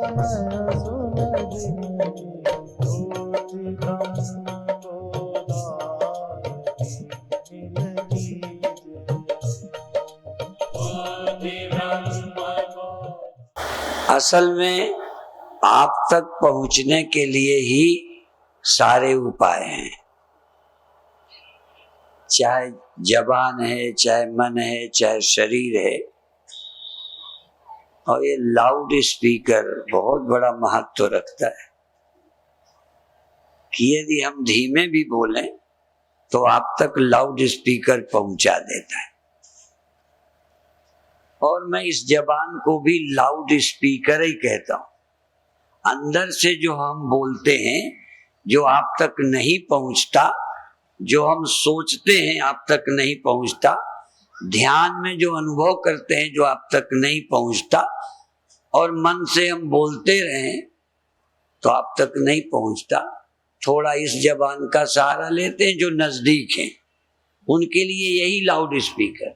असल में आप तक पहुंचने के लिए ही सारे उपाय हैं, चाहे जबान है, चाहे मन है, चाहे शरीर है। और ये लाउड स्पीकर बहुत बड़ा महत्व रखता है कि यदि हम धीमे भी बोलें तो आप तक लाउड स्पीकर पहुंचा देता है। और मैं इस जबान को भी लाउड स्पीकर ही कहता हूं। अंदर से जो हम बोलते हैं, जो आप तक नहीं पहुंचता, जो हम सोचते हैं आप तक नहीं पहुंचता, ध्यान में जो अनुभव करते हैं जो आप तक नहीं पहुंचता, और मन से हम बोलते रहें तो आप तक नहीं पहुंचता। थोड़ा इस जबान का सहारा लेते हैं जो नजदीक हैं, उनके लिए यही लाउड स्पीकर।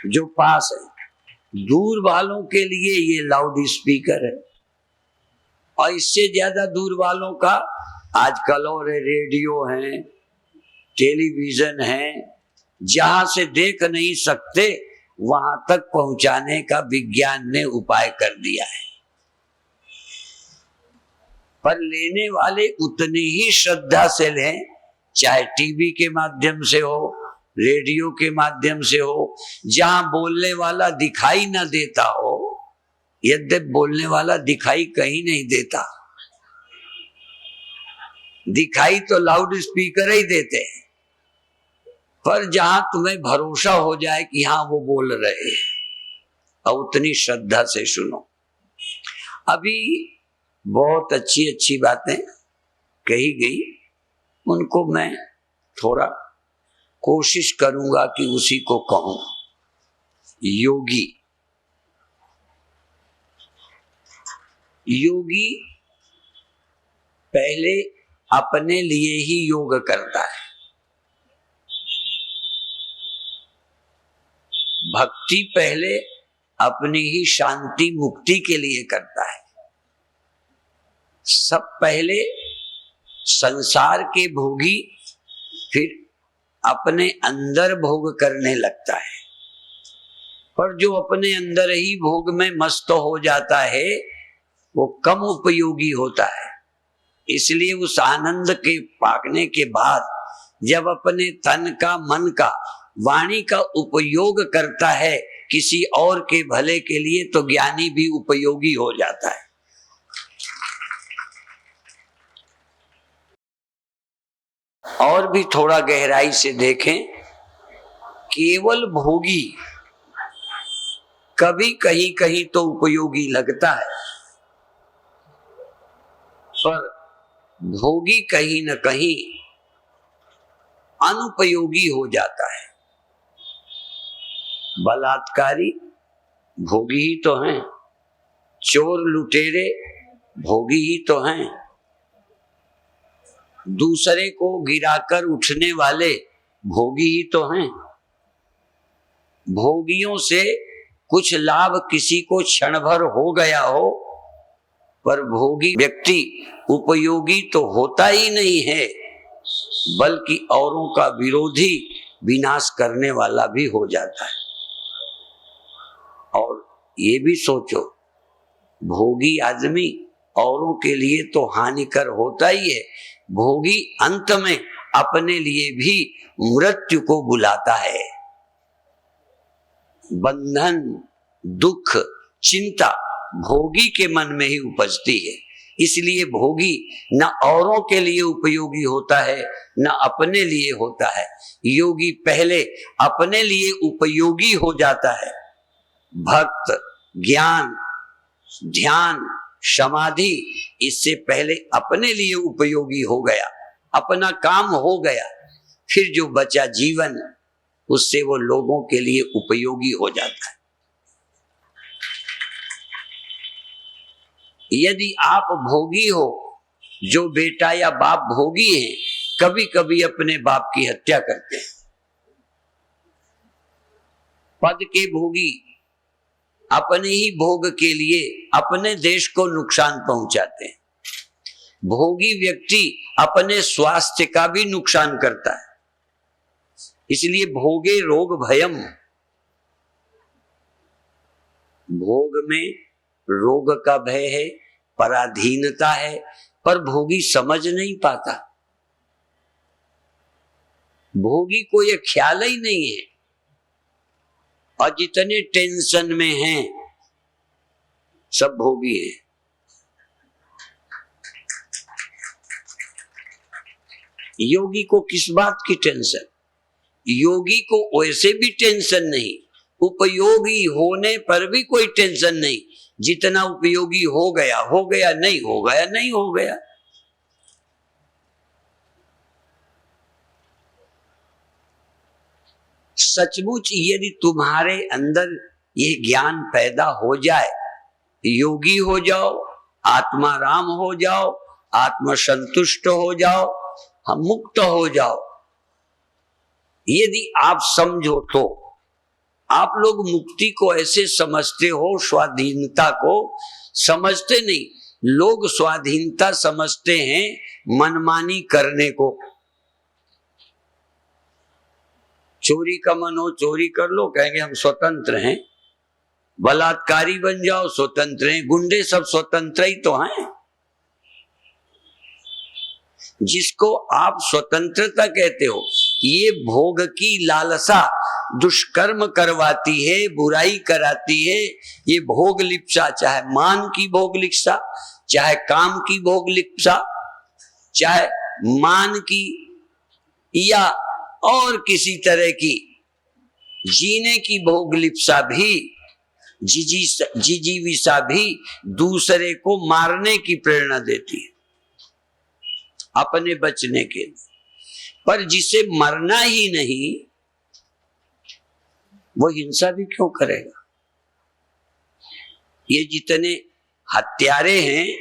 जो पास है, दूर वालों के लिए ये लाउड स्पीकर है। और इससे ज्यादा दूर वालों का आजकल और रेडियो है, टेलीविजन है, जहां से देख नहीं सकते वहां तक पहुंचाने का विज्ञान ने उपाय कर दिया है। पर लेने वाले उतनी ही श्रद्धा से लें, चाहे टीवी के माध्यम से हो, रेडियो के माध्यम से हो, जहां बोलने वाला दिखाई न देता हो। यद्यपि बोलने वाला दिखाई कहीं नहीं देता, दिखाई तो लाउड स्पीकर ही देते हैं। पर जहां तुम्हें भरोसा हो जाए कि हाँ वो बोल रहे हैं, और उतनी श्रद्धा से सुनो। अभी बहुत अच्छी अच्छी बातें कही गई, उनको मैं थोड़ा कोशिश करूंगा कि उसी को कहूं। योगी पहले अपने लिए ही योग करता है। भक्ति पहले अपनी ही शांति मुक्ति के लिए करता है। सब पहले संसार के भोगी फिर अपने अंदर भोग करने लगता है। पर जो अपने अंदर ही भोग में मस्त हो जाता है वो कम उपयोगी होता है। इसलिए उस आनंद के पाने के बाद जब अपने तन का, मन का, वाणी का उपयोग करता है किसी और के भले के लिए, तो ज्ञानी भी उपयोगी हो जाता है। और भी थोड़ा गहराई से देखें, केवल भोगी कभी कहीं कहीं तो उपयोगी लगता है, पर भोगी कहीं न कहीं अनुपयोगी हो जाता है। बलात्कारी भोगी ही तो हैं, चोर लुटेरे भोगी ही तो हैं, दूसरे को गिराकर उठने वाले भोगी ही तो हैं। भोगियों से कुछ लाभ किसी को क्षण भर हो गया हो, पर भोगी व्यक्ति उपयोगी तो होता ही नहीं है, बल्कि औरों का विरोधी, विनाश करने वाला भी हो जाता है। और ये भी सोचो, भोगी आदमी औरों के लिए तो हानिकर होता ही है, भोगी अंत में अपने लिए भी मृत्यु को बुलाता है। बंधन, दुख, चिंता भोगी के मन में ही उपजती है। इसलिए भोगी न औरों के लिए उपयोगी होता है, न अपने लिए होता है। योगी पहले अपने लिए उपयोगी हो जाता है। भक्त ज्ञान, ध्यान, समाधि इससे पहले अपने लिए उपयोगी हो गया, अपना काम हो गया, फिर जो बचा जीवन उससे वो लोगों के लिए उपयोगी हो जाता है। यदि आप भोगी हो, जो बेटा या बाप भोगी हैं, कभी कभी अपने बाप की हत्या करते हैं। पद के भोगी अपने ही भोग के लिए अपने देश को नुकसान पहुंचाते हैं। भोगी व्यक्ति अपने स्वास्थ्य का भी नुकसान करता है। इसलिए भोगे रोग भयम, भोग में रोग का भय है, पराधीनता है, पर भोगी समझ नहीं पाता। भोगी को यह ख्याल ही नहीं है और जितने टेंशन में हैं सब भोगी हैं। योगी को किस बात की टेंशन? योगी को वैसे भी टेंशन नहीं, उपयोगी होने पर भी कोई टेंशन नहीं। जितना उपयोगी हो गया, नहीं हो गया, नहीं हो गया। सचमुच यदि तुम्हारे अंदर ये ज्ञान पैदा हो जाए, योगी हो जाओ, आत्मा राम हो जाओ, आत्म संतुष्ट हो जाओ, हम मुक्त हो जाओ। यदि आप समझो तो आप लोग मुक्ति को ऐसे समझते हो, स्वाधीनता को समझते नहीं। लोग स्वाधीनता समझते हैं मनमानी करने को। चोरी का मन हो चोरी कर लो, कहेंगे हम स्वतंत्र हैं। बलात्कारी बन जाओ, स्वतंत्र हैं। गुंडे सब स्वतंत्र ही तो हैं। जिसको आप स्वतंत्रता कहते हो, ये भोग की लालसा दुष्कर्म करवाती है, बुराई कराती है। ये भोग लिप्सा, चाहे मान की भोग लिप्सा, चाहे काम की भोग लिप्सा, चाहे मान की या और किसी तरह की जीने की भोग लिप्सा भी, जिजीविषा भी दूसरे को मारने की प्रेरणा देती है अपने बचने के लिए। पर जिसे मरना ही नहीं, वो हिंसा भी क्यों करेगा? ये जितने हत्यारे हैं,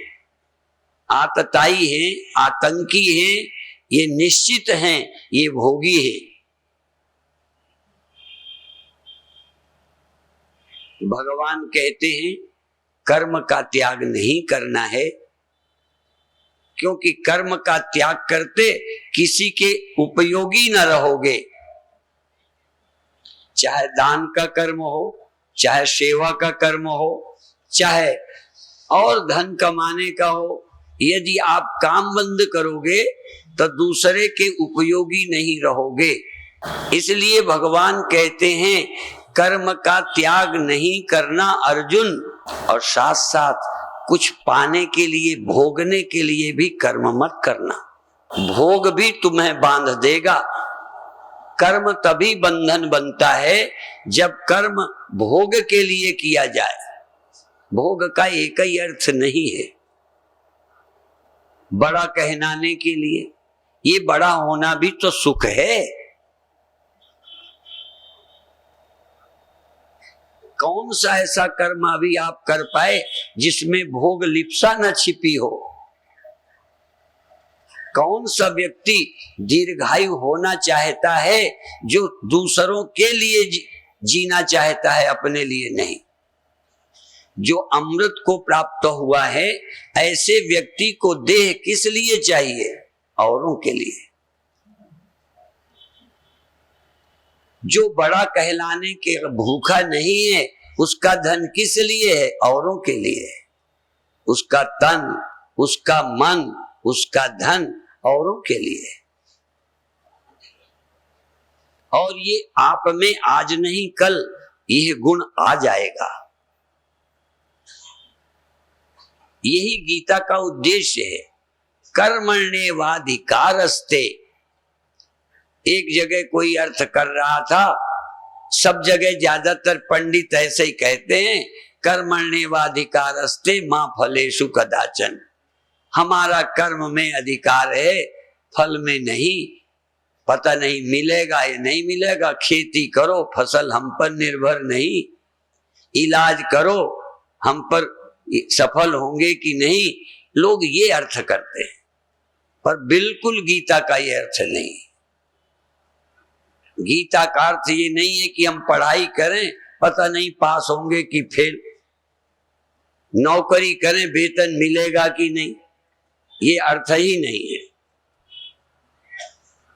आतताई हैं, आतंकी हैं, ये निश्चित हैं, ये भोगी है। भगवान कहते हैं कर्म का त्याग नहीं करना है, क्योंकि कर्म का त्याग करते किसी के उपयोगी न रहोगे। चाहे दान का कर्म हो, चाहे सेवा का कर्म हो, चाहे और धन कमाने का हो, यदि आप काम बंद करोगे तो दूसरे के उपयोगी नहीं रहोगे। इसलिए भगवान कहते हैं कर्म का त्याग नहीं करना अर्जुन, और साथ साथ कुछ पाने के लिए, भोगने के लिए भी कर्म मत करना। भोग भी तुम्हें बांध देगा। कर्म तभी बंधन बनता है जब कर्म भोग के लिए किया जाए। भोग का एक ही अर्थ नहीं है बड़ा कहलाने के लिए। ये बड़ा होना भी तो सुख है। कौन सा ऐसा कर्म अभी आप कर पाए जिसमें भोग लिप्सा न छिपी हो? कौन सा व्यक्ति दीर्घायु होना चाहता है जो दूसरों के लिए जीना चाहता है, अपने लिए नहीं? जो अमृत को प्राप्त हुआ है, ऐसे व्यक्ति को देह किस लिए चाहिए? औरों के लिए। जो बड़ा कहलाने के भूखा नहीं है, उसका धन किस लिए है? औरों के लिए। उसका तन, उसका मन, उसका धन औरों के लिए। और ये आप में आज नहीं कल यह गुण आ जाएगा। यही गीता का उद्देश्य है। कर्मण्येवाधिकारस्ते। एक जगह कोई अर्थ कर रहा था, सब जगह ज्यादातर पंडित ऐसे ही कहते हैं, कर्मण्येवाधिकारस्ते मां फलेषु कदाचन। हमारा कर्म में अधिकार है, फल में नहीं। पता नहीं मिलेगा या नहीं मिलेगा। खेती करो, फसल हम पर निर्भर नहीं। इलाज करो, हम पर सफल होंगे कि नहीं। लोग ये अर्थ करते हैं, पर बिल्कुल गीता का ये अर्थ नहीं। गीता का अर्थ ये नहीं है कि हम पढ़ाई करें पता नहीं पास होंगे कि फेल, नौकरी करें वेतन मिलेगा कि नहीं, ये अर्थ ही नहीं है।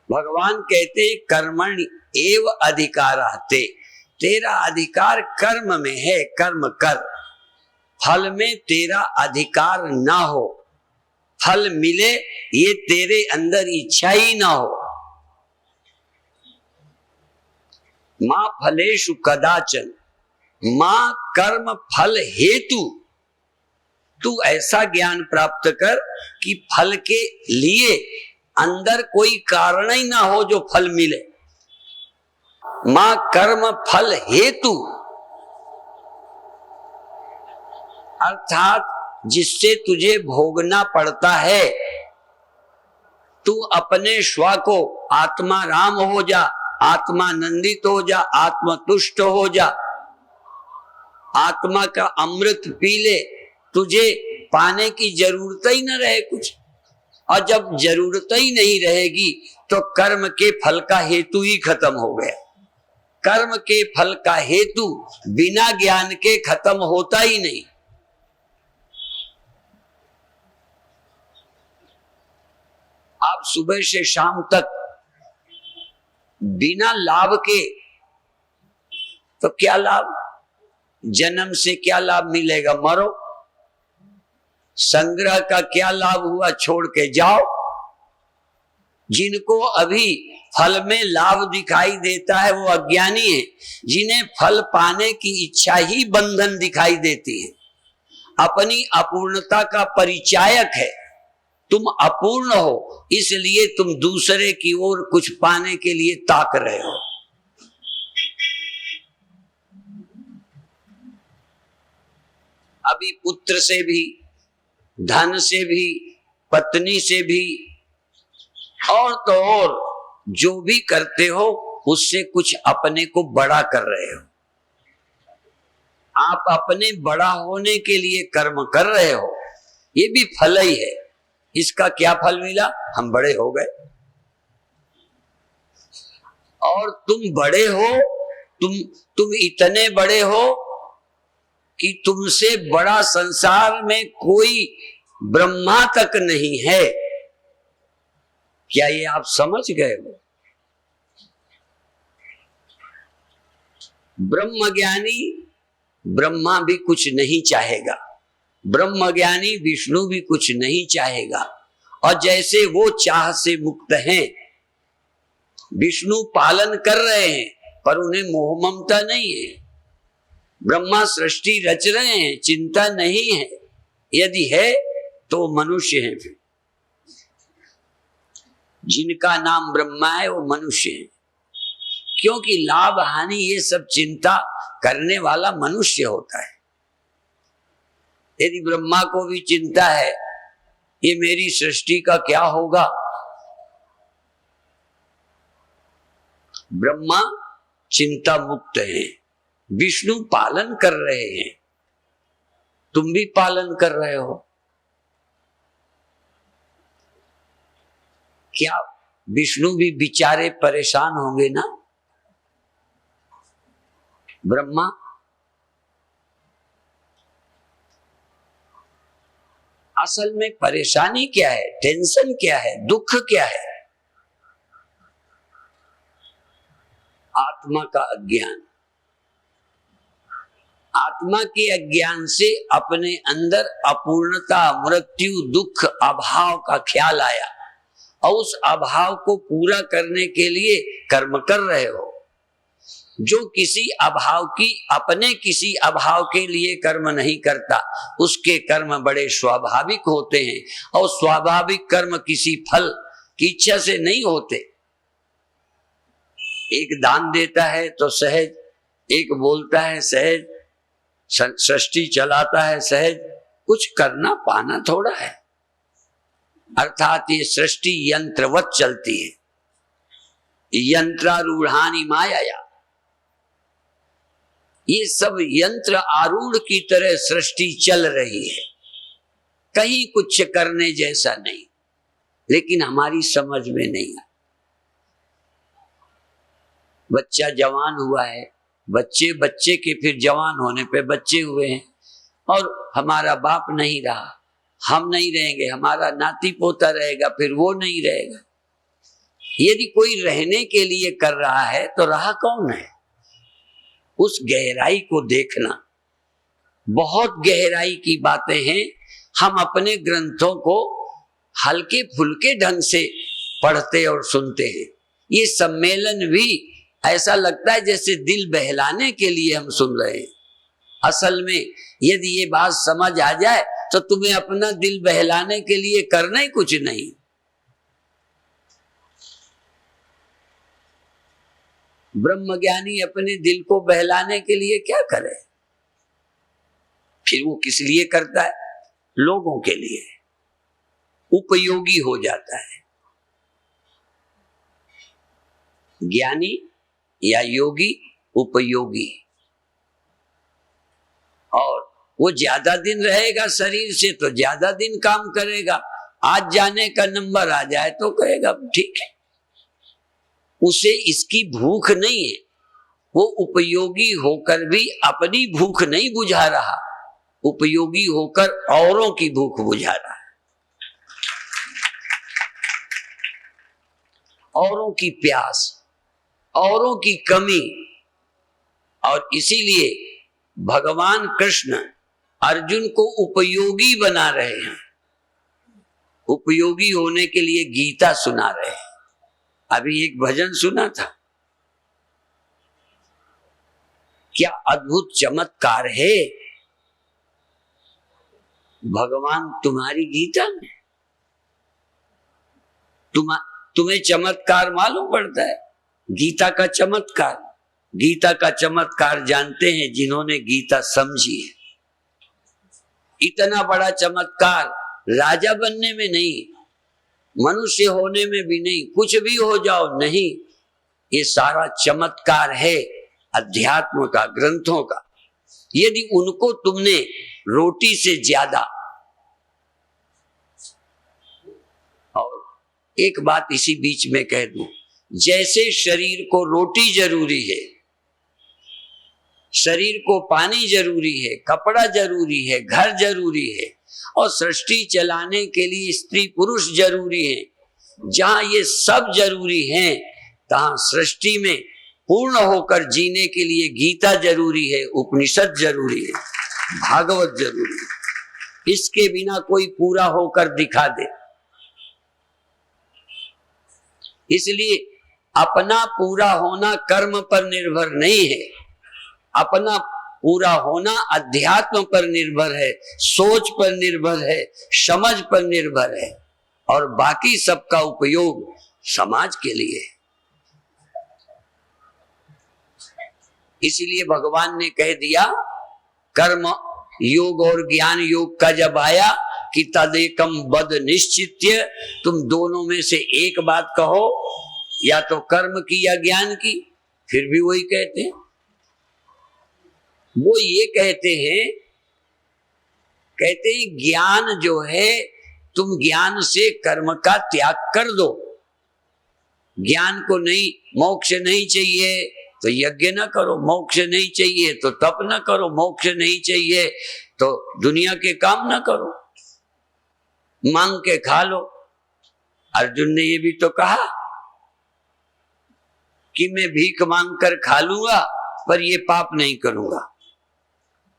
भगवान कहते हैं कर्मण एव अधिकाराते, तेरा अधिकार कर्म में है, कर्म कर, फल में तेरा अधिकार ना हो, फल मिले ये तेरे अंदर इच्छा ही ना हो। मां फलेषु कदाचन, मां कर्म फल हेतु, तू ऐसा ज्ञान प्राप्त कर कि फल के लिए अंदर कोई कारण ही ना हो जो फल मिले। मां कर्म फल हेतु, अर्थात जिससे तुझे भोगना पड़ता है, तू अपने स्व को आत्मा राम हो जा, आत्मानंदित हो जा, आत्मतुष्ट हो जा, आत्मा का अमृत पी ले, तुझे पाने की जरूरत ही न रहे कुछ। और जब जरूरत ही नहीं रहेगी तो कर्म के फल का हेतु ही खत्म हो गया। कर्म के फल का हेतु बिना ज्ञान के खत्म होता ही नहीं। आप सुबह से शाम तक बिना लाभ के, तो क्या लाभ? जन्म से क्या लाभ मिलेगा? मरो। संग्रह का क्या लाभ हुआ? छोड़ के जाओ। जिनको अभी फल में लाभ दिखाई देता है वो अज्ञानी है। जिन्हें फल पाने की इच्छा ही बंधन दिखाई देती है, अपनी अपूर्णता का परिचायक है। तुम अपूर्ण हो, इसलिए तुम दूसरे की ओर कुछ पाने के लिए ताक रहे हो। अभी पुत्र से भी, धन से भी, पत्नी से भी, और तो और जो भी करते हो उससे कुछ अपने को बड़ा कर रहे हो। आप अपने बड़ा होने के लिए कर्म कर रहे हो, ये भी फल ही है। इसका क्या फल मिला? हम बड़े हो गए। और तुम बड़े हो, तुम इतने बड़े हो कि तुमसे बड़ा संसार में कोई ब्रह्मा तक नहीं है। क्या ये आप समझ गए हो? ब्रह्मज्ञानी ब्रह्मा भी कुछ नहीं चाहेगा, ब्रह्मज्ञानी विष्णु भी कुछ नहीं चाहेगा। और जैसे वो चाह से मुक्त हैं, विष्णु पालन कर रहे हैं पर उन्हें मोह ममता नहीं है। ब्रह्मा सृष्टि रच रहे हैं, चिंता नहीं है। यदि है तो मनुष्य है। फिर जिनका नाम ब्रह्मा है वो मनुष्य है, क्योंकि लाभ हानि ये सब चिंता करने वाला मनुष्य होता है। यदि ब्रह्मा को भी चिंता है ये मेरी सृष्टि का क्या होगा, ब्रह्मा चिंता मुक्त है, विष्णु पालन कर रहे हैं, तुम भी पालन कर रहे हो। क्या विष्णु भी बेचारे परेशान होंगे ना? ब्रह्मा असल में परेशानी क्या है, टेंशन क्या है, दुख क्या है? आत्मा का अज्ञान। आत्मा के अज्ञान से अपने अंदर अपूर्णता, मृत्यु, दुख, अभाव का ख्याल आया और उस अभाव को पूरा करने के लिए कर्म कर रहे हो। जो किसी अभाव की, अपने किसी अभाव के लिए कर्म नहीं करता, उसके कर्म बड़े स्वाभाविक होते हैं। और स्वाभाविक कर्म किसी फल की इच्छा से नहीं होते। एक दान देता है तो सहज, एक बोलता है सहज, सृष्टि चलाता है सहज, कुछ करना पाना थोड़ा है। अर्थात ये सृष्टि यंत्रवत चलती है। यंत्रारूढ़ानि माया, ये सब यंत्र आरूढ़ की तरह सृष्टि चल रही है, कहीं कुछ करने जैसा नहीं। लेकिन हमारी समझ में नहीं है। बच्चा जवान हुआ है, बच्चे बच्चे के फिर जवान होने पे बच्चे हुए हैं और हमारा बाप नहीं रहा, हम नहीं रहेंगे, हमारा नाती पोता रहेगा, फिर वो नहीं रहेगा। यदि कोई रहने के लिए कर रहा है तो रहा कौन है? उस गहराई को देखना, बहुत गहराई की बातें हैं। हम अपने ग्रंथों को हल्के फुल्के ढंग से पढ़ते और सुनते हैं। ये सम्मेलन भी ऐसा लगता है जैसे दिल बहलाने के लिए हम सुन रहे हैं। असल में यदि ये बात समझ आ जाए तो तुम्हें अपना दिल बहलाने के लिए करना ही कुछ नहीं। ब्रह्मज्ञानी अपने दिल को बहलाने के लिए क्या करे? फिर वो किस लिए करता है? लोगों के लिए, उपयोगी हो जाता है। ज्ञानी या योगी उपयोगी, और वो ज्यादा दिन रहेगा शरीर से तो ज्यादा दिन काम करेगा। आज जाने का नंबर आ जाए तो कहेगा ठीक है, उसे इसकी भूख नहीं है। वो उपयोगी होकर भी अपनी भूख नहीं बुझा रहा, उपयोगी होकर औरों की भूख बुझा रहा है, औरों की प्यास, औरों की कमी। और इसीलिए भगवान कृष्ण अर्जुन को उपयोगी बना रहे हैं, उपयोगी होने के लिए गीता सुना रहे हैं। अभी एक भजन सुना था, क्या अद्भुत चमत्कार है भगवान तुम्हारी गीता में। तुम्हें चमत्कार मालूम पड़ता है? गीता का चमत्कार, गीता का चमत्कार जानते हैं जिन्होंने गीता समझी है। इतना बड़ा चमत्कार राजा बनने में नहीं, मनुष्य होने में भी नहीं, कुछ भी हो जाओ नहीं, ये सारा चमत्कार है अध्यात्म का, ग्रंथों का। यदि उनको तुमने रोटी से ज्यादा, और एक बात इसी बीच में कह दूं, जैसे शरीर को रोटी जरूरी है, शरीर को पानी जरूरी है, कपड़ा जरूरी है, घर जरूरी है, और सृष्टि चलाने के लिए स्त्री पुरुष जरूरी है, जहां ये सब जरूरी हैं, तहां सृष्टि में पूर्ण होकर जीने के लिए गीता जरूरी है, उपनिषद जरूरी है, भागवत जरूरी है। इसके बिना कोई पूरा होकर दिखा दे। इसलिए अपना पूरा होना कर्म पर निर्भर नहीं है, अपना पूरा होना अध्यात्म पर निर्भर है, सोच पर निर्भर है, समझ पर निर्भर है, और बाकी सबका उपयोग समाज के लिए है। इसीलिए भगवान ने कह दिया, कर्म योग और ज्ञान योग का जब आया कि तदेकम बद निश्चित्य, तुम दोनों में से एक बात कहो, या तो कर्म की या ज्ञान की। फिर भी वही कहते हैं, वो ये कहते हैं ज्ञान जो है, तुम ज्ञान से कर्म का त्याग कर दो। ज्ञान को नहीं, मोक्ष नहीं चाहिए तो यज्ञ न करो, मोक्ष नहीं चाहिए तो तप न करो, मोक्ष नहीं चाहिए तो दुनिया के काम न करो, मांग के खा लो। अर्जुन ने ये भी तो कहा कि मैं भीख मांग कर खा लूंगा पर ये पाप नहीं करूंगा,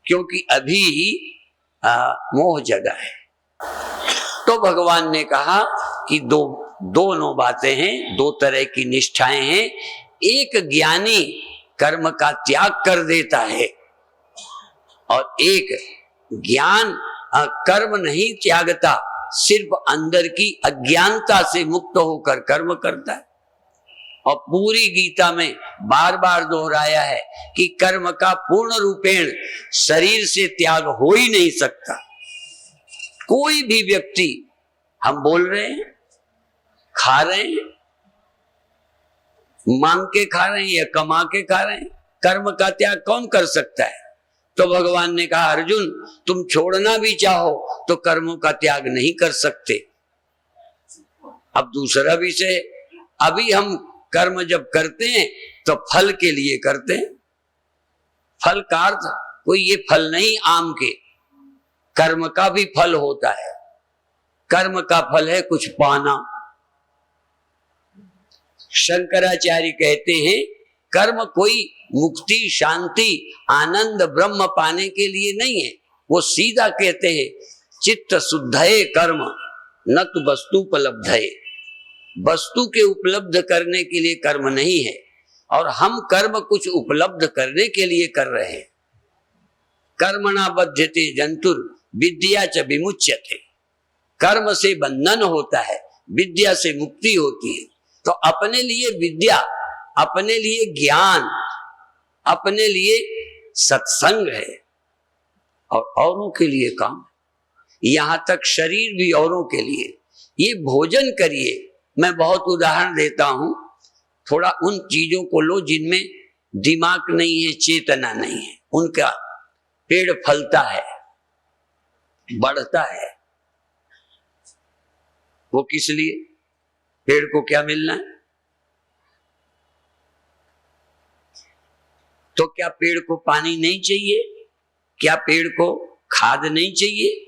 क्योंकि अभी मोह जगा है। तो भगवान ने कहा कि दोनों बातें हैं, दो तरह की निष्ठाएं हैं। एक ज्ञानी कर्म का त्याग कर देता है, और एक ज्ञान कर्म नहीं त्यागता, सिर्फ अंदर की अज्ञानता से मुक्त होकर कर्म करता है। और पूरी गीता में बार बार दोहराया है कि कर्म का पूर्ण रूपेण शरीर से त्याग हो ही नहीं सकता। कोई भी व्यक्ति, हम बोल रहे हैं, खा रहे हैं, मांग के खा रहे हैं या कमा के खा रहे हैं, कर्म का त्याग कौन कर सकता है? तो भगवान ने कहा, अर्जुन तुम छोड़ना भी चाहो तो कर्मों का त्याग नहीं कर सकते। अब दूसरा विषय, अभी हम कर्म जब करते हैं तो फल के लिए करते हैं, फल का अर्थ कोई ये फल नहीं आम के, कर्म का भी फल होता है। कर्म का फल है कुछ पाना। शंकराचार्य कहते हैं कर्म कोई मुक्ति, शांति, आनंद, ब्रह्म पाने के लिए नहीं है। वो सीधा कहते हैं चित्त शुद्धये कर्म न तो वस्तुपलब्धये। वस्तु के उपलब्ध करने के लिए कर्म नहीं है, और हम कर्म कुछ उपलब्ध करने के लिए कर रहे हैं। कर्मणा बध्यते जंतुर विद्या च विमुच्यते। कर्म से बंधन होता है, विद्या से मुक्ति होती है। तो अपने लिए विद्या, अपने लिए ज्ञान, अपने लिए सत्संग है, और औरों के लिए काम। यहां तक शरीर भी औरों के लिए। ये भोजन करिए। मैं बहुत उदाहरण देता हूं, थोड़ा उन चीजों को लो जिनमें दिमाग नहीं है, चेतना नहीं है। उनका पेड़ फलता है, बढ़ता है, वो किस लिए? पेड़ को क्या मिलना है? तो क्या पेड़ को पानी नहीं चाहिए? क्या पेड़ को खाद नहीं चाहिए?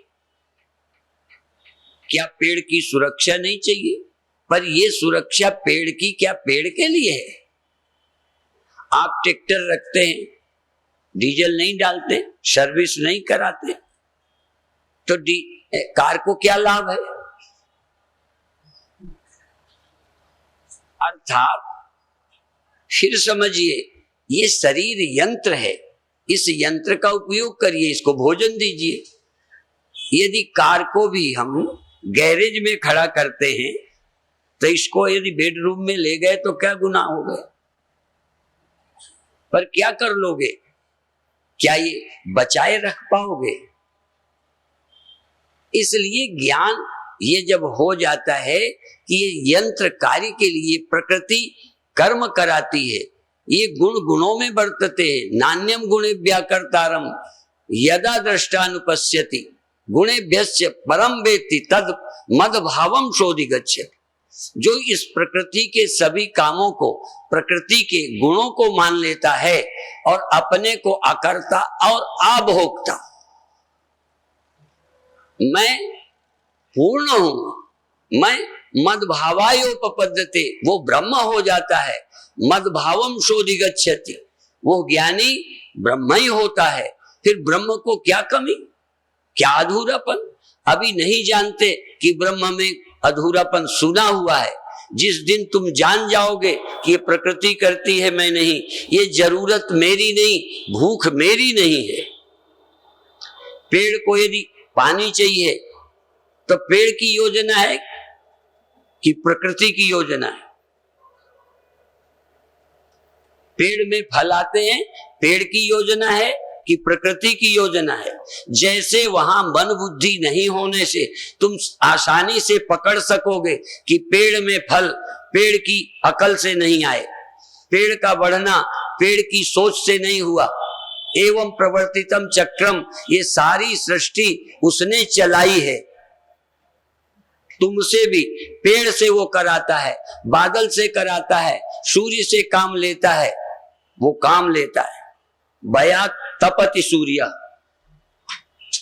क्या पेड़ की सुरक्षा नहीं चाहिए? पर ये सुरक्षा पेड़ की क्या पेड़ के लिए है? आप ट्रैक्टर रखते हैं, डीजल नहीं डालते, सर्विस नहीं कराते, तो कार को क्या लाभ है? अर्थात फिर समझिए, ये शरीर यंत्र है, इस यंत्र का उपयोग करिए, इसको भोजन दीजिए। यदि कार को भी हम गैरेज में खड़ा करते हैं, तो इसको यदि बेडरूम में ले गए तो क्या गुनाह हो गए? पर क्या कर लोगे? क्या ये बचाए रख पाओगे? इसलिए ज्ञान ये जब हो जाता है कि ये यंत्र कार्य के लिए प्रकृति कर्म कराती है, ये गुण गुणों में वर्तते हैं। नान्यम गुणेभ्यः कर्तारम यदा दृष्टानुपश्यति गुणेभ्यश्च परम वेत्ति तद मद भावम शोधिगच्छति। जो इस प्रकृति के सभी कामों को, प्रकृति के गुणों को मान लेता है और अपने को अकर्ता और अभोक्ता, मैं पूर्ण हूं, मैं मद्भावायोपपद्यते, वो ब्रह्म हो जाता है। मद्भावम शोधिगच्छति, वो ज्ञानी ब्रह्म ही होता है। फिर ब्रह्म को क्या कमी, क्या अधूरापन? अभी नहीं जानते कि ब्रह्म में अधूरापन सुना हुआ है। जिस दिन तुम जान जाओगे कि ये प्रकृति करती है, मैं नहीं, ये जरूरत मेरी नहीं, भूख मेरी नहीं है। पेड़ को यदि पानी चाहिए तो पेड़ की योजना है कि प्रकृति की योजना है? पेड़ में फल आते हैं, पेड़ की योजना है कि प्रकृति की योजना है? जैसे वहां मन बुद्धि नहीं होने से तुम आसानी से पकड़ सकोगे कि पेड़ में फल पेड़ की अकल से नहीं आए, पेड़ का बढ़ना पेड़ की सोच से नहीं हुआ। एवं प्रवर्तितम चक्रम, ये सारी सृष्टि उसने चलाई है। तुमसे भी पेड़ से वो कराता है, बादल से कराता है, सूर्य से काम लेता है, वो काम लेता है। बया तपति सूर्य,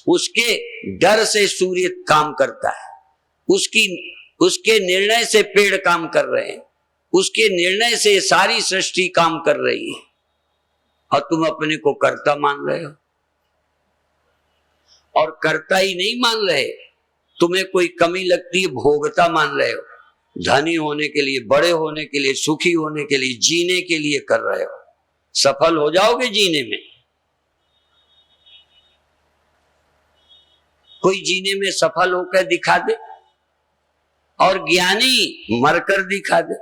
उसके डर से सूर्य काम करता है, उसके निर्णय से पेड़ काम कर रहे हैं, उसके निर्णय से सारी सृष्टि काम कर रही है, और तुम अपने को कर्ता मान रहे हो। और कर्ता ही नहीं मान रहे, तुम्हें कोई कमी लगती है, भोगता मान रहे हो। धनी होने के लिए, बड़े होने के लिए, सुखी होने के लिए, जीने के लिए कर रहे हो। सफल हो जाओगे जीने में? कोई जीने में सफल होकर दिखा दे, और ज्ञानी मरकर दिखा दे।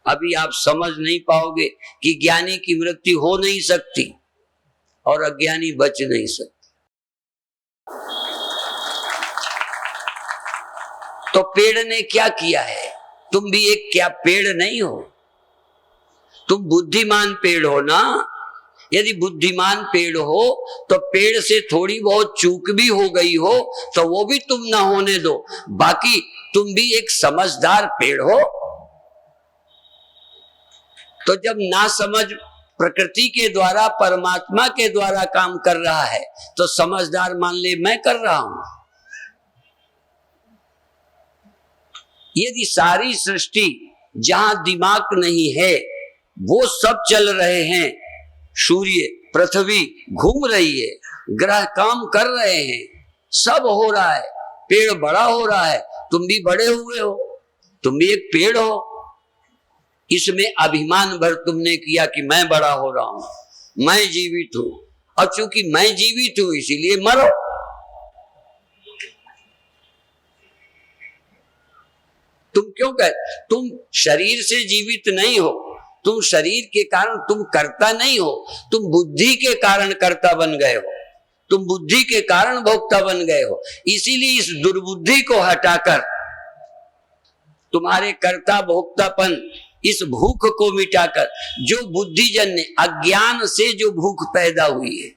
अभी आप समझ नहीं पाओगे कि ज्ञानी की मृत्यु हो नहीं सकती और अज्ञानी बच नहीं सकता। तो पेड़ ने क्या किया है? तुम भी एक क्या पेड़ नहीं हो? तुम बुद्धिमान पेड़ हो ना। यदि बुद्धिमान पेड़ हो तो पेड़ से थोड़ी बहुत चूक भी हो गई हो तो वो भी तुम ना होने दो, बाकी तुम भी एक समझदार पेड़ हो। तो जब ना समझ प्रकृति के द्वारा, परमात्मा के द्वारा काम कर रहा है तो समझदार मान ले मैं कर रहा हूं। यदि सारी सृष्टि जहां दिमाग नहीं है वो सब चल रहे हैं, सूर्य पृथ्वी घूम रही है, ग्रह काम कर रहे हैं, सब हो रहा है, पेड़ बड़ा हो रहा है, तुम भी बड़े हुए हो, तुम भी एक पेड़ हो, इसमें अभिमान भर तुमने किया कि मैं बड़ा हो रहा हूं, मैं जीवित हूं, और चूंकि मैं जीवित हूं इसीलिए मरो। तुम क्यों कह, तुम शरीर से जीवित नहीं हो, तुम शरीर के कारण तुम करता नहीं हो, तुम बुद्धि के कारण कर्ता बन गए हो, तुम बुद्धि के कारण भोक्ता बन गए हो। इसीलिए इस दुर्बुद्धि को हटाकर तुम्हारे कर्ता भोक्तापन, इस भूख को मिटाकर, जो बुद्धिजन्य अज्ञान से जो भूख पैदा हुई है,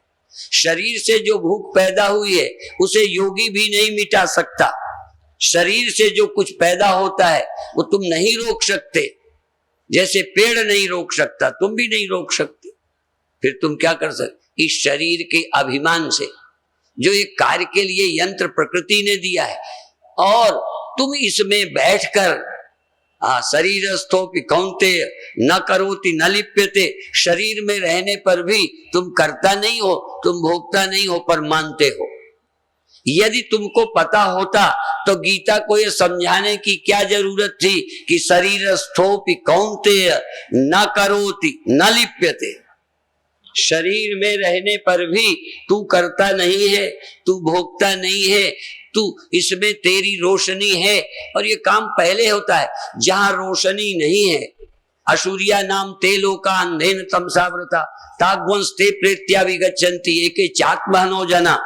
शरीर से जो भूख पैदा हुई है उसे योगी भी नहीं मिटा सकता। शरीर से जो कुछ पैदा होता है वो तुम नहीं रोक सकते, जैसे पेड़ नहीं रोक सकता तुम भी नहीं रोक सकते। फिर तुम क्या कर सकते, इस शरीर के अभिमान से जो एक कार्य के लिए यंत्र प्रकृति ने दिया है, और तुम इसमें बैठकर शरीरस्थोपि कौन्तेय न करोति न लिप्यते, शरीर में रहने पर भी तुम करता नहीं हो, तुम भोगता नहीं हो, पर मानते हो। यदि तुमको पता होता तो गीता को यह समझाने की क्या जरूरत थी कि शरीरस्थोपि कौन्तेय न करोति न लिप्यते, शरीर में रहने पर भी तू करता नहीं है, तू भोगता नहीं है, तू इसमें तेरी रोशनी है। और ये काम पहले होता है जहां रोशनी नहीं है। असूर्या नाम ते लोका अंधेन तमसावृता ताग्वंस ते प्रेत्या विगच्छन्ति एके चात्महनो जना,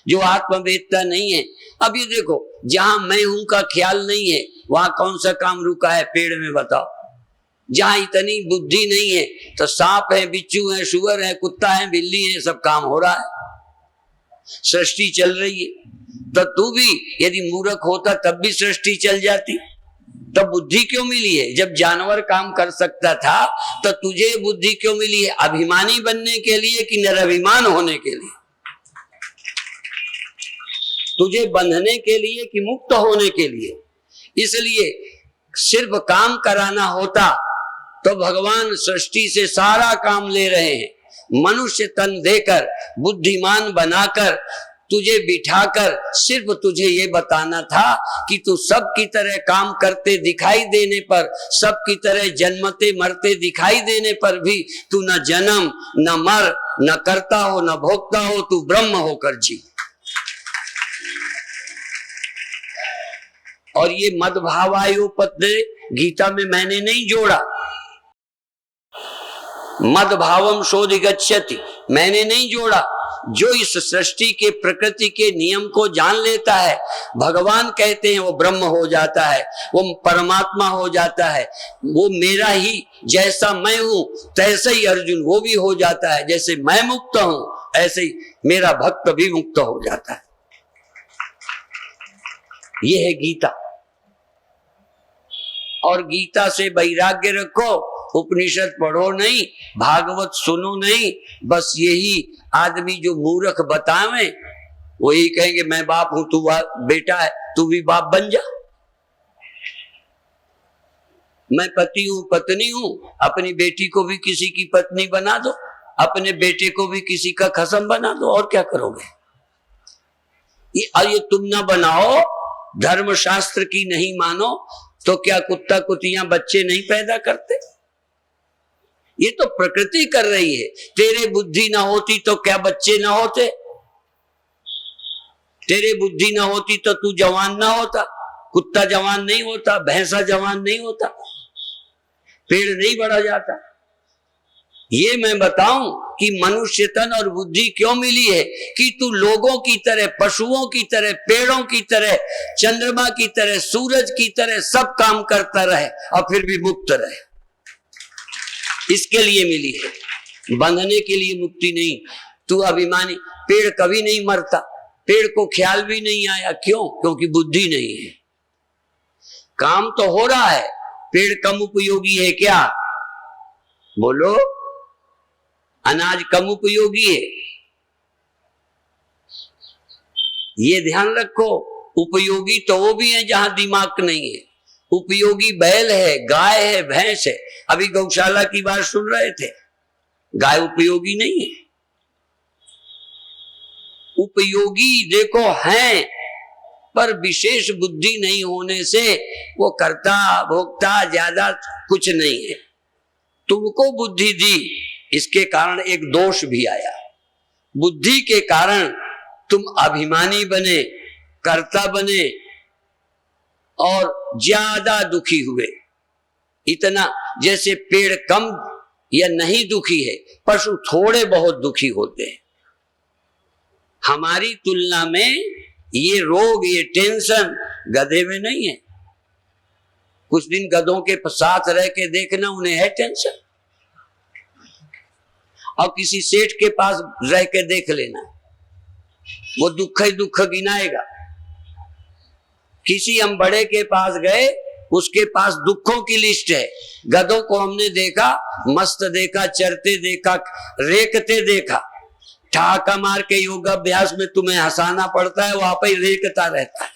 जो आत्मवेदता नहीं है। अब ये देखो, जहां मैं हूं का ख्याल नहीं है वहां कौन सा काम रुका है, पेड़ में बताओ। जहां इतनी बुद्धि नहीं है तो सांप है, बिच्छू है, शुअर है, कुत्ता है, बिल्ली है, सब काम हो रहा है, सृष्टि चल रही है। तो तू भी यदि मूर्ख होता तब भी सृष्टि चल जाती, तब बुद्धि क्यों मिली है? जब जानवर काम कर सकता था तो तुझे बुद्धि क्यों मिली है? अभिमानी बनने के लिए कि निरभिमान होने के लिए? तुझे बंधने के लिए कि मुक्त होने के लिए? इसलिए सिर्फ काम कराना होता तो भगवान सृष्टि से सारा काम ले रहे हैं, मनुष्य तन देकर, बुद्धिमान बनाकर, तुझे बिठाकर सिर्फ तुझे ये बताना था कि तू सबकी तरह काम करते दिखाई देने पर, सबकी तरह जन्मते मरते दिखाई देने पर भी तू न जन्म न मर, न करता हो न भोगता हो, तू ब्रह्म होकर जी। और ये मदभावायोपद्ये गीता में मैंने नहीं जोड़ा, मदभावम शोधिगच्छति मैंने नहीं जोड़ा। जो इस सृष्टि के प्रकृति के नियम को जान लेता है, भगवान कहते हैं वो ब्रह्म हो जाता है, वो परमात्मा हो जाता है, वो मेरा ही, जैसा मैं हूं तैसे ही अर्जुन वो भी हो जाता है, जैसे मैं मुक्त हूं ऐसे ही मेरा भक्त भी मुक्त हो जाता है। ये है गीता। और गीता से वैराग्य रखो, उपनिषद पढ़ो नहीं, भागवत सुनो नहीं, बस यही आदमी जो मूर्ख बतावे वो यही कहेंगे मैं बाप हूं, तू बेटा है, तू भी बाप बन जा। मैं पति हूं, पत्नी हूं, अपनी बेटी को भी किसी की पत्नी बना दो, अपने बेटे को भी किसी का खसम बना दो, और क्या करोगे? ये तुम ना बनाओ, धर्म शास्त्र की नहीं मानो तो क्या कुत्ता कुतियां बच्चे नहीं पैदा करते? ये तो प्रकृति कर रही है। तेरे बुद्धि ना होती तो क्या बच्चे ना होते? तेरे बुद्धि ना होती तो तू जवान ना होता, कुत्ता जवान नहीं होता, भैंसा जवान नहीं होता, पेड़ नहीं बढ़ा जाता। ये मैं बताऊं कि मनुष्य तन और बुद्धि क्यों मिली है कि तू लोगों की तरह, पशुओं की तरह, पेड़ों की तरह, चंद्रमा की तरह, सूरज की तरह सब काम करता रहे और फिर भी मुक्त रहे। इसके लिए मिली है, बंधने के लिए मुक्ति नहीं। तू अभिमानी, पेड़ कभी नहीं मरता, पेड़ को ख्याल भी नहीं आया, क्यों? क्योंकि बुद्धि नहीं है। काम तो हो रहा है, पेड़ कम उपयोगी है क्या? बोलो, अनाज कम उपयोगी है, ये ध्यान रखो। उपयोगी तो वो भी है जहां दिमाग नहीं है। उपयोगी बैल है, गाय है, भैंस है। अभी गौशाला की बात सुन रहे थे, गाय उपयोगी नहीं है। उपयोगी देखो है, पर विशेष बुद्धि नहीं होने से वो करता भोगता ज्यादा कुछ नहीं है। तुमको बुद्धि दी, इसके कारण एक दोष भी आया। बुद्धि के कारण तुम अभिमानी बने, कर्ता बने और ज्यादा दुखी हुए। इतना जैसे पेड़ कम या नहीं दुखी है, पशु थोड़े बहुत दुखी होते हैं। हमारी तुलना में ये रोग, ये टेंशन गधे में नहीं है। कुछ दिन गधों के साथ रह के देखना, उन्हें है टेंशन। और किसी सेठ के पास रह के देख लेना, वो दुख ही दुख गिनाएगा। किसी हम बड़े के पास गए, उसके पास दुखों की लिस्ट है। गधों को हमने देखा, मस्त देखा, चरते देखा, रेकते देखा। ठहाका मार के योगाभ्यास में तुम्हें हंसाना पड़ता है, वो आप ही रेकता रहता है।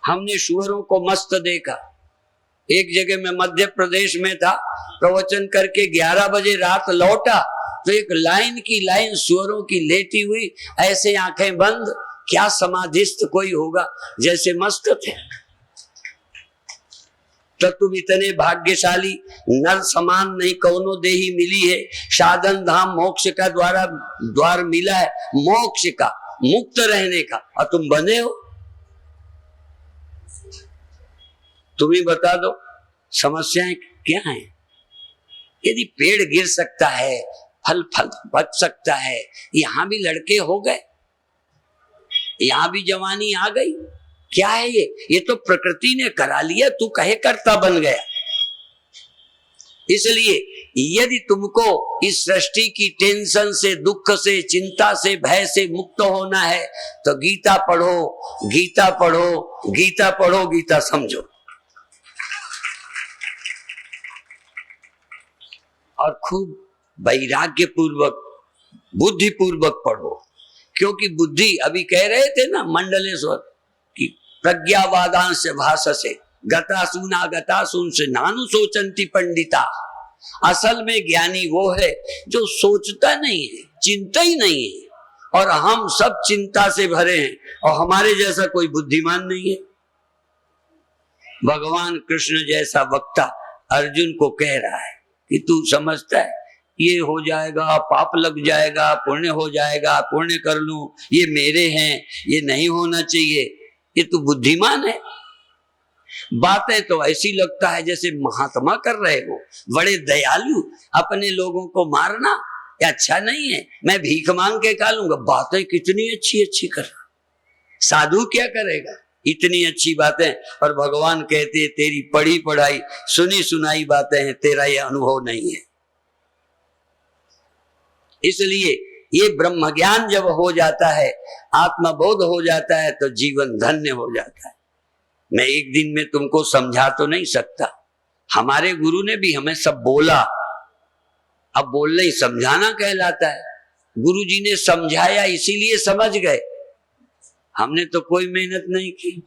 हमने शुअरों को मस्त देखा। एक जगह मैं मध्य प्रदेश में था, प्रवचन करके 11 बजे रात लौटा तो एक लाइन की लाइन शुअरों की लेटी हुई, ऐसे आंखें बंद, क्या समाधिस्थ कोई होगा, जैसे मस्त थे। तो तुम इतने भाग्यशाली, नर समान नहीं कौनो देही मिली है। साधन धाम मोक्ष का द्वार मिला है, मोक्ष का, मुक्त रहने का, और तुम बने हो। तुम ही बता दो समस्याएं क्या हैं। यदि पेड़ गिर सकता है, फल बच सकता है, यहां भी लड़के हो गए, यहां भी जवानी आ गई, क्या है ये तो प्रकृति ने करा लिया, तू कहे करता बन गया। इसलिए यदि तुमको इस सृष्टि की टेंशन से, दुख से, चिंता से, भय से मुक्त होना है तो गीता पढ़ो, गीता पढ़ो, गीता पढ़ो, गीता समझो और खूब वैराग्य पूर्वक, बुद्धि पूर्वक पढ़ो। क्योंकि बुद्धि, अभी कह रहे थे ना मंडलेश्वर की, प्रज्ञावादांश भाषसे गतासूना गतासून से नानु सोचंती पंडिता। असल में ज्ञानी वो है जो सोचता नहीं है, चिंता ही नहीं है, और हम सब चिंता से भरे हैं और हमारे जैसा कोई बुद्धिमान नहीं है। भगवान कृष्ण जैसा वक्ता अर्जुन को कह रहा है कि तू समझता है ये हो जाएगा, पाप लग जाएगा, पुण्य हो जाएगा, पुण्य कर लूं, ये मेरे हैं, ये नहीं होना चाहिए, ये तू बुद्धिमान है। बातें तो ऐसी लगता है जैसे महात्मा कर रहे हो, बड़े दयालु, अपने लोगों को मारना ये अच्छा नहीं है, मैं भीख मांग के खा लूंगा। बातें कितनी अच्छी अच्छी कर रहा, साधु क्या करेगा इतनी अच्छी बातें। और भगवान कहते तेरी पढ़ी पढ़ाई सुनी सुनाई बातें हैं, तेरा ये अनुभव नहीं है। इसलिए ये ब्रह्म ज्ञान जब हो जाता है, आत्मबोध हो जाता है, तो जीवन धन्य हो जाता है। मैं एक दिन में तुमको समझा तो नहीं सकता, हमारे गुरु ने भी हमें सब बोला। अब बोलना ही समझाना कहलाता है। गुरु जी ने समझाया इसीलिए समझ गए, हमने तो कोई मेहनत नहीं की।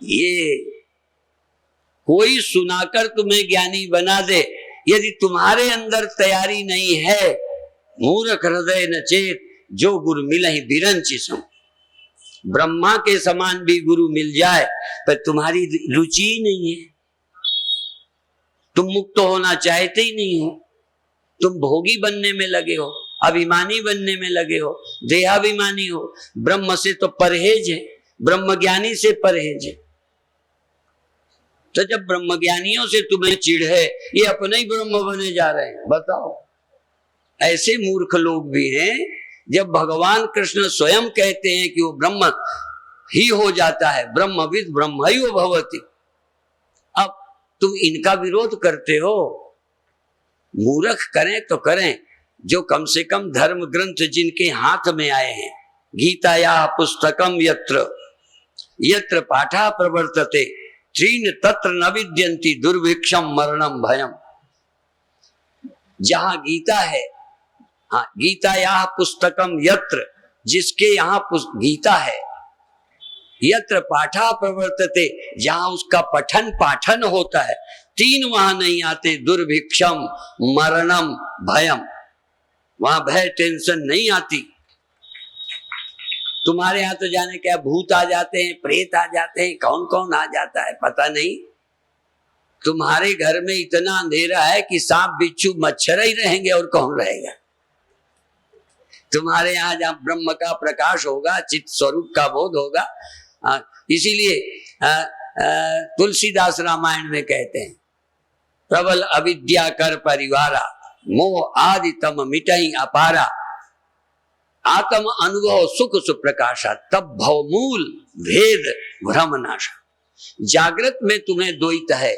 ये कोई सुनाकर तुम्हें ज्ञानी बना दे, यदि तुम्हारे अंदर तैयारी नहीं है, मूर्ख हृदय न चेत, जो गुरु मिलहि बिरंचि सम। ब्रह्मा के समान भी गुरु मिल जाए, पर तुम्हारी रुचि ही नहीं है, तुम मुक्त होना चाहते ही नहीं हो, तुम भोगी बनने में लगे हो, अभिमानी बनने में लगे हो, देहाभिमानी हो। ब्रह्म से तो परहेज है, ब्रह्म ज्ञानी से परहेज है। तो जब ब्रह्म ज्ञानियों से तुम्हें चिढ़ है, ये अपने ही ब्रह्म बने जा रहे हैं, बताओ। ऐसे मूर्ख लोग भी हैं, जब भगवान कृष्ण स्वयं कहते हैं कि वो ब्रह्म ही हो जाता है, ब्रह्मविद ब्रह्मैव भवति। अब तुम इनका विरोध करते हो। मूर्ख करें तो करें, जो कम से कम धर्म ग्रंथ जिनके हाथ में आए हैं, गीताया पुस्तकम यत्र यत्र पाठा प्रवर्तते त्रीन तत्र न विद्यन्ति दुर्भिक्षम मरणम भयम। जहां गीता है, हाँ, गीता या पुस्तकम यत्र, जिसके यहाँ गीता है, यत्र पाठा प्रवर्तते, जहां उसका पठन पाठन होता है, तीन वहां नहीं आते, दुर्भिक्षम मरणम भयम, वहां भय टेंशन नहीं आती। तुम्हारे यहाँ तो जाने क्या भूत आ जाते हैं, प्रेत आ जाते हैं, कौन कौन आ जाता है पता नहीं। तुम्हारे घर में इतना अंधेरा है कि सांप बिच्छू मच्छर ही रहेंगे और कौन रहेगा। तुम्हारे यहाँ जहाँ ब्रह्म का प्रकाश होगा, चित्त स्वरूप का बोध होगा। इसीलिए तुलसीदास रामायण में कहते हैं, प्रबल अविद्या कर परिवारा, मोह आदि तम मिटहि अपारा, आत्म अनुभव सुख सुप्रकाशा, तब भवमूल भेद भ्रम नाशा। जागृत में तुम्हें द्वैत है,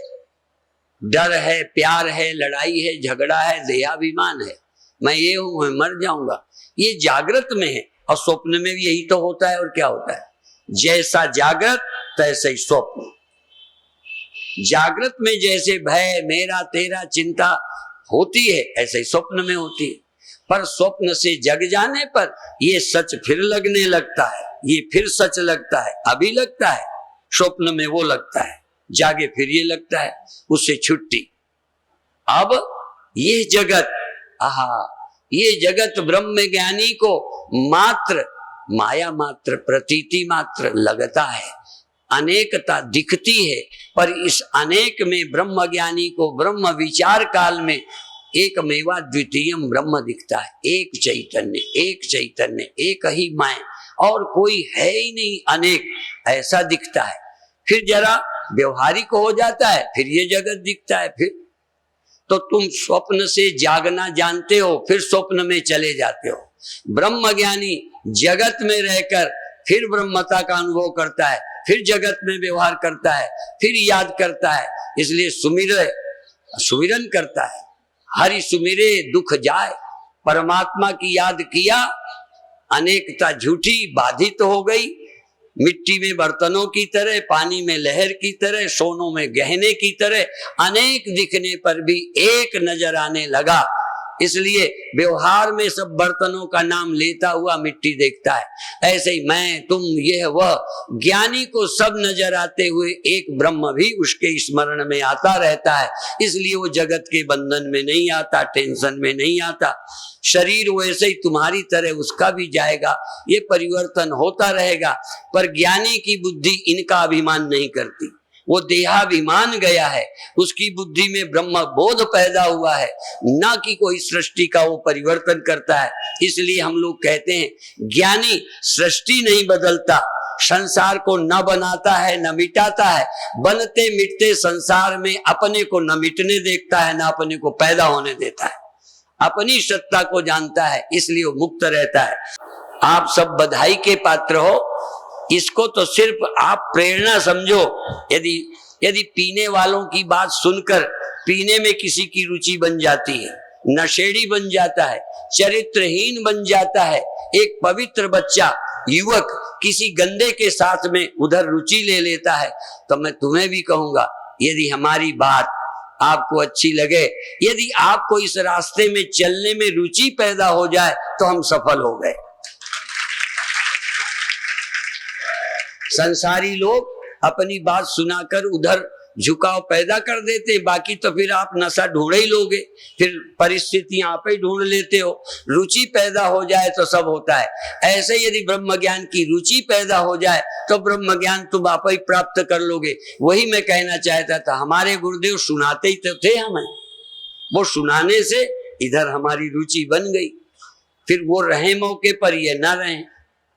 डर है, प्यार है, लड़ाई है, झगड़ा है, देहाभिमान है, मैं ये हूं, मैं मर जाऊंगा, ये जागृत में है। और स्वप्न में भी यही तो होता है। और क्या होता है? जैसा जागृत तैसे ही स्वप्न। जागृत में जैसे भय मेरा तेरा चिंता होती है, ऐसे ही स्वप्न में होती है। पर स्वप्न से जग जाने पर ये सच फिर लगने लगता है, ये फिर सच लगता है। अभी लगता है, स्वप्न में वो लगता है, जागे फिर ये लगता है, उससे छुट्टी। अब ये जगत, ये जगत ब्रह्म ज्ञानी को मात्र माया मात्र प्रतीति मात्र लगता है, अनेकता दिखती है। पर इस अनेक में ब्रह्म ज्ञानी को ब्रह्म विचार काल में एक मेवा द्वितीयम ब्रह्म दिखता है। एक चैतन्य, एक चैतन्य, एक ही मैं, और कोई है ही नहीं, अनेक, ऐसा दिखता है। फिर जरा व्यवहारिक हो जाता है, फिर ये जगत दिखता है। फिर तो तुम स्वप्न से जागना जानते हो, फिर स्वप्न में चले जाते हो। ब्रह्म ज्ञानी जगत में रहकर फिर ब्रह्मता का अनुभव करता है, फिर जगत में व्यवहार करता है, फिर याद करता है। इसलिए सुमिरन करता है, हरि सुमिरे दुख जाए। परमात्मा की याद किया, अनेकता झूठी बाधित हो गई। मिट्टी में बर्तनों की तरह, पानी में लहर की तरह, सोनों में गहने की तरह अनेक दिखने पर भी एक नजर आने लगा। इसलिए व्यवहार में सब बर्तनों का नाम लेता हुआ मिट्टी देखता है। ऐसे ही मैं तुम यह वह, ज्ञानी को सब नजर आते हुए एक ब्रह्म भी उसके स्मरण में आता रहता है। इसलिए वो जगत के बंधन में नहीं आता, टेंशन में नहीं आता। शरीर वैसे ही तुम्हारी तरह उसका भी जाएगा, ये परिवर्तन होता रहेगा। पर ज्ञानी की बुद्धि इनका अभिमान नहीं करती, वो देहाभिमान गया है, उसकी बुद्धि में ब्रह्म बोध पैदा हुआ है, ना कि कोई सृष्टि का वो परिवर्तन करता है। इसलिए हम लोग कहते हैं ज्ञानी सृष्टि नहीं बदलता, संसार को न बनाता है न मिटाता है। बनते मिटते संसार में अपने को न मिटने देखता है, न अपने को पैदा होने देता है। अपनी सत्ता को जानता है, इसलिए वो मुक्त रहता है। आप सब बधाई के पात्र हो। इसको तो सिर्फ आप प्रेरणा समझो। यदि पीने वालों की बात सुनकर पीने में किसी की रुचि बन जाती है, नशेड़ी बन जाता है, चरित्रहीन बन जाता है, एक पवित्र बच्चा युवक किसी गंदे के साथ में उधर रुचि ले लेता है, तो मैं तुम्हें भी कहूंगा, यदि हमारी बात आपको अच्छी लगे, यदि आपको इस रास्ते में चलने में रुचि पैदा हो जाए, तो हम सफल हो गए। संसारी लोग अपनी बात सुनाकर उधर झुकाव पैदा कर देते, बाकी तो फिर आप नशा ढूंढ ही लोगे, फिर परिस्थितियां आप ही ढूंढ लेते हो। रुचि पैदा हो जाए तो सब होता है। ऐसे यदि ब्रह्म ज्ञान की रुचि पैदा हो जाए तो ब्रह्म ज्ञान तुम आप ही प्राप्त कर लोगे। वही मैं कहना चाहता था, हमारे गुरुदेव सुनाते ही तो थे हमें, वो सुनाने से इधर हमारी रुचि बन गई। फिर वो रहे मौके पर, ये ना रहे,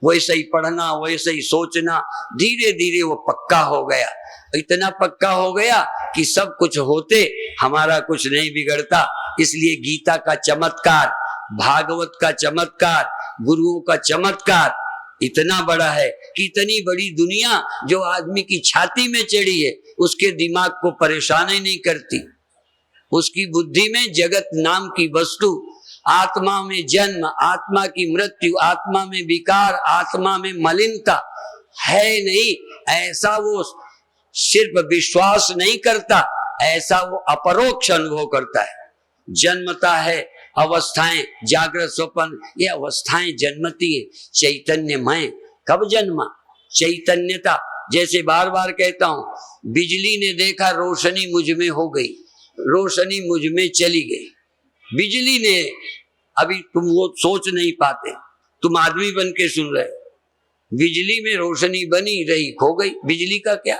वैसे ही पढ़ना, वैसे ही सोचना, धीरे धीरे वो पक्का हो गया। इतना पक्का हो गया कि सब कुछ होते हमारा कुछ नहीं बिगड़ता। इसलिए गीता का चमत्कार, भागवत का चमत्कार, गुरुओं का चमत्कार इतना बड़ा है कि इतनी बड़ी दुनिया जो आदमी की छाती में चढ़ी है, उसके दिमाग को परेशान ही नहीं करती। उसकी बुद्धि में जगत नाम की वस्तु, आत्मा में जन्म, आत्मा की मृत्यु, आत्मा में विकार, आत्मा में मलिनता है नहीं, ऐसा वो सिर्फ विश्वास नहीं करता, ऐसा वो अपरोक्ष अनुभव करता है। जन्मता है अवस्थाएं, जागृत स्वप्न, ये अवस्थाएं जन्मती है चैतन्यमय। कब जन्मा? चैतन्यता। जैसे बार बार कहता हूं, बिजली ने देखा रोशनी मुझ में हो गई, रोशनी मुझ में चली गई। बिजली ने, अभी तुम वो सोच नहीं पाते, तुम आदमी बन के सुन रहे, बिजली में रोशनी बनी रही, खो गई। बिजली का क्या?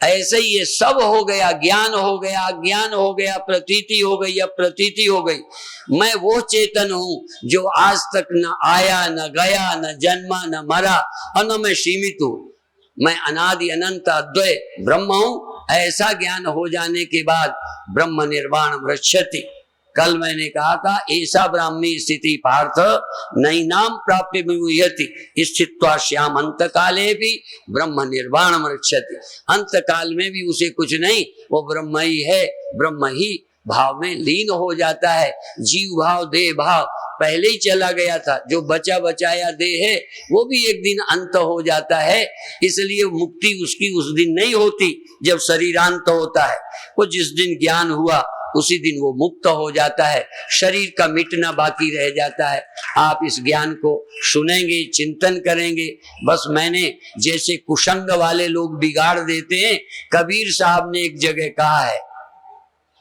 ऐसे ही ये सब हो गया, ज्ञान हो गया, अज्ञान हो गया, प्रतीति हो गई, अप्रतीति हो गई। मैं वो चेतन हूं जो आज तक न आया, न गया, न जन्मा, न मरा, और न मैं सीमित हूं। मैं अनादि अनंत अद्वय ब्रह्म हूं। ऐसा ज्ञान हो जाने के बाद ब्रह्म निर्वाण मृच्छति। कल मैंने कहा था, ऐसा ब्राह्मी स्थिति पार्थ नई नाम प्राप्य विमुह्यति स्थित्वा श्याम अंत काले भी ब्रह्म निर्वाण मृच्छति। अंत काल में भी उसे कुछ नहीं, वो ब्रह्म ही है, ब्रह्म ही भाव में लीन हो जाता है। जीव भाव देह भाव पहले ही चला गया था, जो बचा बचाया देह है वो भी एक दिन अंत हो जाता है। इसलिए मुक्ति उसकी उस दिन नहीं होती जब शरीरांत होता है, वो जिस दिन ज्ञान हुआ उसी दिन वो मुक्त हो जाता है, शरीर का मिटना बाकी रह जाता है। आप इस ज्ञान को सुनेंगे, चिंतन करेंगे। बस मैंने जैसे कुसंग वाले लोग बिगाड़ देते हैं, कबीर साहब ने एक जगह कहा है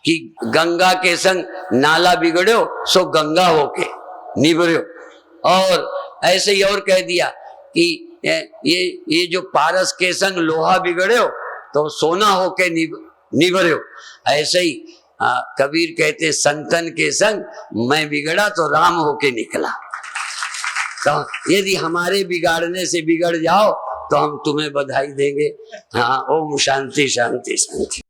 कि गंगा के संग नाला बिगड़ो सो गंगा होके निभरो, और ऐसे ही और कह दिया कि ये जो पारस के संग लोहा बिगड़ो तो सोना होके निभरो। ऐसे ही कबीर कहते संतन के संग मैं बिगड़ा तो राम होके निकला। तो यदि हमारे बिगाड़ने से बिगड़ जाओ तो हम तुम्हें बधाई देंगे। हाँ, ओम शांति शांति शांति।